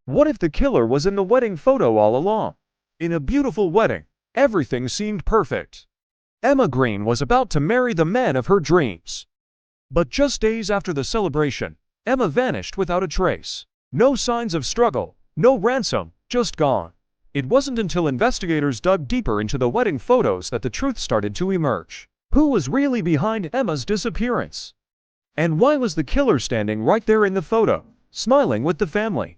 What if the killer was in the wedding photo all along? In a beautiful wedding, everything seemed perfect. Emma Green was about to marry the man of her dreams. But just days after the celebration, Emma vanished without a trace. No signs of struggle, no ransom, just gone. It wasn't until investigators dug deeper into the wedding photos that the truth started to emerge. Who was really behind Emma's disappearance? And why was the killer standing right there in the photo, smiling with the family?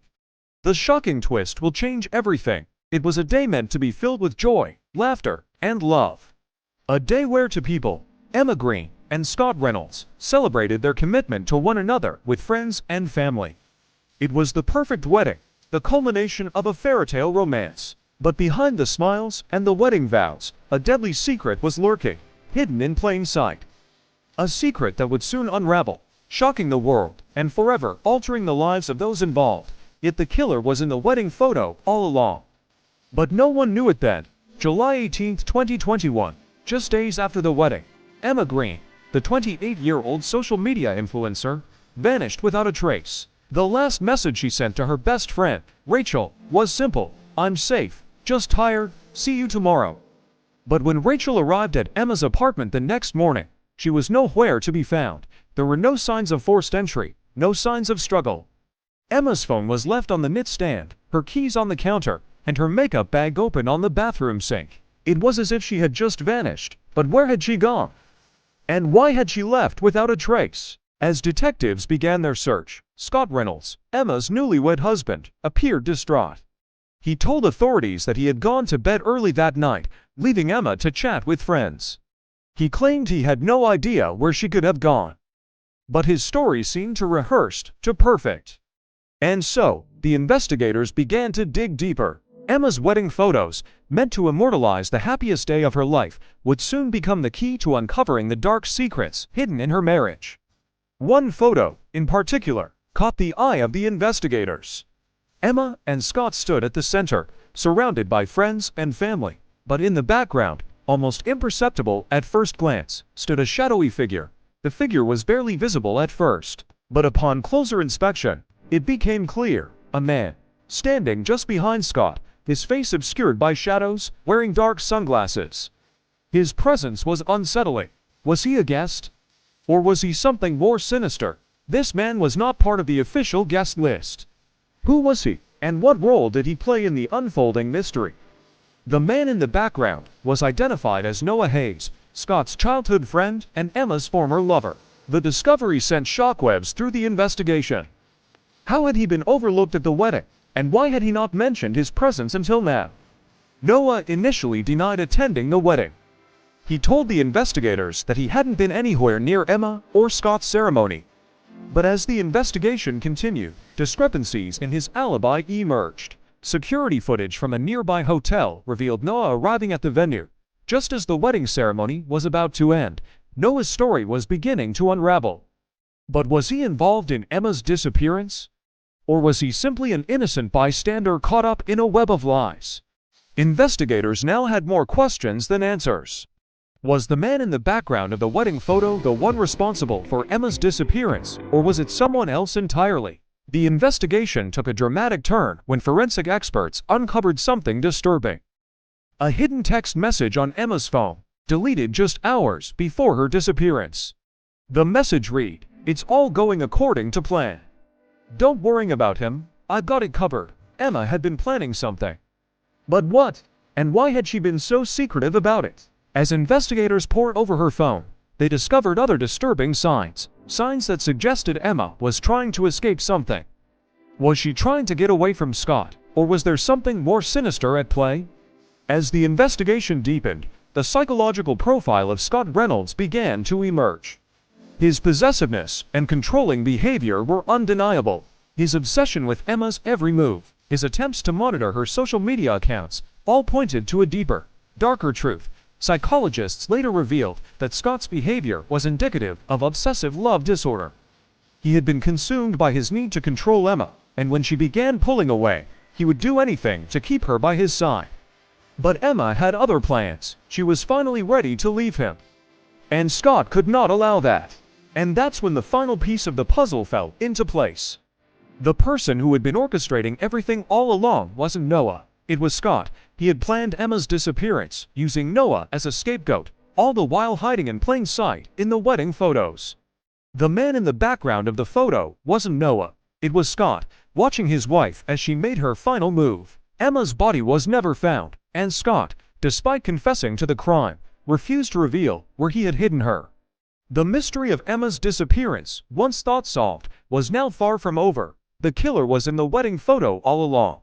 The shocking twist will change everything. It was a day meant to be filled with joy, laughter, and love. A day where two people, Emma Green and Scott Reynolds, celebrated their commitment to one another with friends and family. It was the perfect wedding, the culmination of a fairytale romance. But behind the smiles and the wedding vows, a deadly secret was lurking, hidden in plain sight. A secret that would soon unravel, shocking the world and forever altering the lives of those involved. Yet the killer was in the wedding photo all along. But no one knew it then. July 18, 2021, just days after the wedding, Emma Green, the 28-year-old social media influencer, vanished without a trace. The last message she sent to her best friend, Rachel, was simple: "I'm safe, just tired, see you tomorrow." But when Rachel arrived at Emma's apartment the next morning, she was nowhere to be found. There were no signs of forced entry, no signs of struggle. Emma's phone was left on the nightstand, her keys on the counter, and her makeup bag open on the bathroom sink. It was as if she had just vanished. But where had she gone? And why had she left without a trace? As detectives began their search, Scott Reynolds, Emma's newlywed husband, appeared distraught. He told authorities that he had gone to bed early that night, leaving Emma to chat with friends. He claimed he had no idea where she could have gone. But his story seemed to rehearsed to perfect. And so, the investigators began to dig deeper. Emma's wedding photos, meant to immortalize the happiest day of her life, would soon become the key to uncovering the dark secrets hidden in her marriage. One photo, in particular, caught the eye of the investigators. Emma and Scott stood at the center, surrounded by friends and family. But in the background, almost imperceptible at first glance, stood a shadowy figure. The figure was barely visible at first, but upon closer inspection, it became clear: a man, standing just behind Scott, his face obscured by shadows, wearing dark sunglasses. His presence was unsettling. Was he a guest? Or was he something more sinister? This man was not part of the official guest list. Who was he, and what role did he play in the unfolding mystery? The man in the background was identified as Noah Hayes, Scott's childhood friend and Emma's former lover. The discovery sent shockwaves through the investigation. How had he been overlooked at the wedding, and why had he not mentioned his presence until now? Noah initially denied attending the wedding. He told the investigators that he hadn't been anywhere near Emma or Scott's ceremony. But as the investigation continued, discrepancies in his alibi emerged. Security footage from a nearby hotel revealed Noah arriving at the venue just as the wedding ceremony was about to end. Noah's story was beginning to unravel. But was he involved in Emma's disappearance? Or was he simply an innocent bystander caught up in a web of lies? Investigators now had more questions than answers. Was the man in the background of the wedding photo the one responsible for Emma's disappearance, or was it someone else entirely? The investigation took a dramatic turn when forensic experts uncovered something disturbing. A hidden text message on Emma's phone, deleted just hours before her disappearance. The message read, "It's all going according to plan. Don't worry about him, I've got it covered." Emma had been planning something. But what? And why had she been so secretive about it? As investigators pored over her phone, they discovered other disturbing signs that suggested Emma was trying to escape something. Was she trying to get away from Scott, or was there something more sinister at play? As the investigation deepened, the psychological profile of Scott Reynolds began to emerge. His possessiveness and controlling behavior were undeniable. His obsession with Emma's every move, his attempts to monitor her social media accounts, all pointed to a deeper, darker truth. Psychologists later revealed that Scott's behavior was indicative of obsessive love disorder. He had been consumed by his need to control Emma, and when she began pulling away, he would do anything to keep her by his side. But Emma had other plans. She was finally ready to leave him. And Scott could not allow that. And that's when the final piece of the puzzle fell into place. The person who had been orchestrating everything all along wasn't Noah. It was Scott. He had planned Emma's disappearance, using Noah as a scapegoat, all the while hiding in plain sight in the wedding photos. The man in the background of the photo wasn't Noah. It was Scott, watching his wife as she made her final move. Emma's body was never found, and Scott, despite confessing to the crime, refused to reveal where he had hidden her. The mystery of Emma's disappearance, once thought solved, was now far from over. The killer was in the wedding photo all along.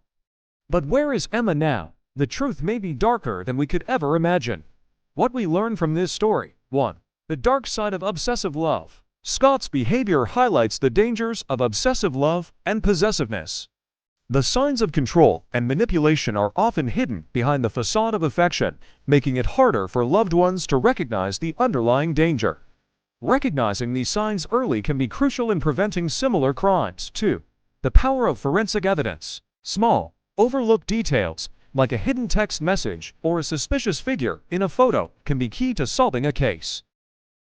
But where is Emma now? The truth may be darker than we could ever imagine. What we learn from this story: 1. The dark side of obsessive love. Scott's behavior highlights the dangers of obsessive love and possessiveness. The signs of control and manipulation are often hidden behind the facade of affection, making it harder for loved ones to recognize the underlying danger. Recognizing these signs early can be crucial in preventing similar crimes. 2. The power of forensic evidence. Small, overlooked details, like a hidden text message or a suspicious figure in a photo, can be key to solving a case.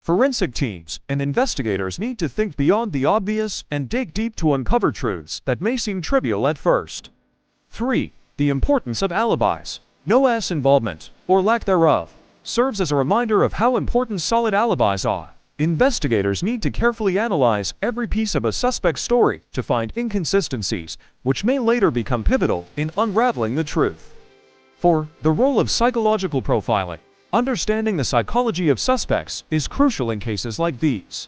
Forensic teams and investigators need to think beyond the obvious and dig deep to uncover truths that may seem trivial at first. 3. The importance of alibis. Noah's involvement, or lack thereof, serves as a reminder of how important solid alibis are. Investigators need to carefully analyze every piece of a suspect's story to find inconsistencies, which may later become pivotal in unraveling the truth. 4. The role of psychological profiling. Understanding the psychology of suspects is crucial in cases like these.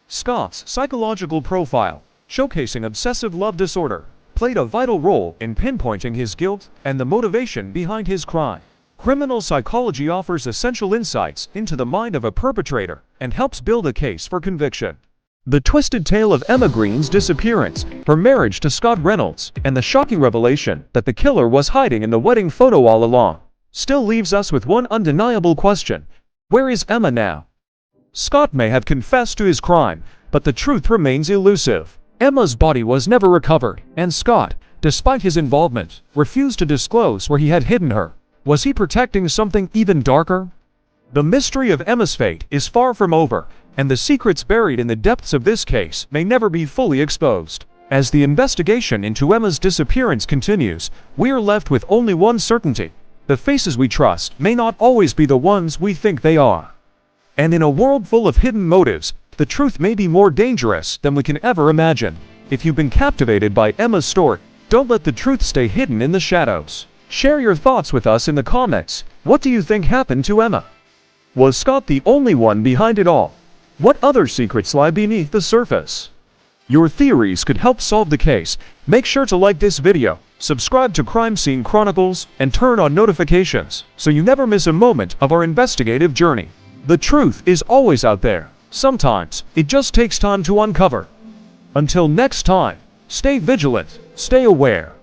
Scott's psychological profile, showcasing obsessive love disorder, played a vital role in pinpointing his guilt and the motivation behind his crime. Criminal psychology offers essential insights into the mind of a perpetrator and helps build a case for conviction. The twisted tale of Emma Green's disappearance, her marriage to Scott Reynolds, and the shocking revelation that the killer was hiding in the wedding photo all along, still leaves us with one undeniable question: where is Emma now? Scott may have confessed to his crime, but the truth remains elusive. Emma's body was never recovered, and Scott, despite his involvement, refused to disclose where he had hidden her. Was he protecting something even darker? The mystery of Emma's fate is far from over, and the secrets buried in the depths of this case may never be fully exposed. As the investigation into Emma's disappearance continues, we are left with only one certainty: the faces we trust may not always be the ones we think they are. And in a world full of hidden motives, the truth may be more dangerous than we can ever imagine. If you've been captivated by Emma's story, don't let the truth stay hidden in the shadows. Share your thoughts with us in the comments. What do you think happened to Emma? Was Scott the only one behind it all? What other secrets lie beneath the surface? Your theories could help solve the case. Make sure to like this video, subscribe to Crime Scene Chronicles, and turn on notifications so you never miss a moment of our investigative journey. The truth is always out there. Sometimes it just takes time to uncover. Until next time, stay vigilant, stay aware,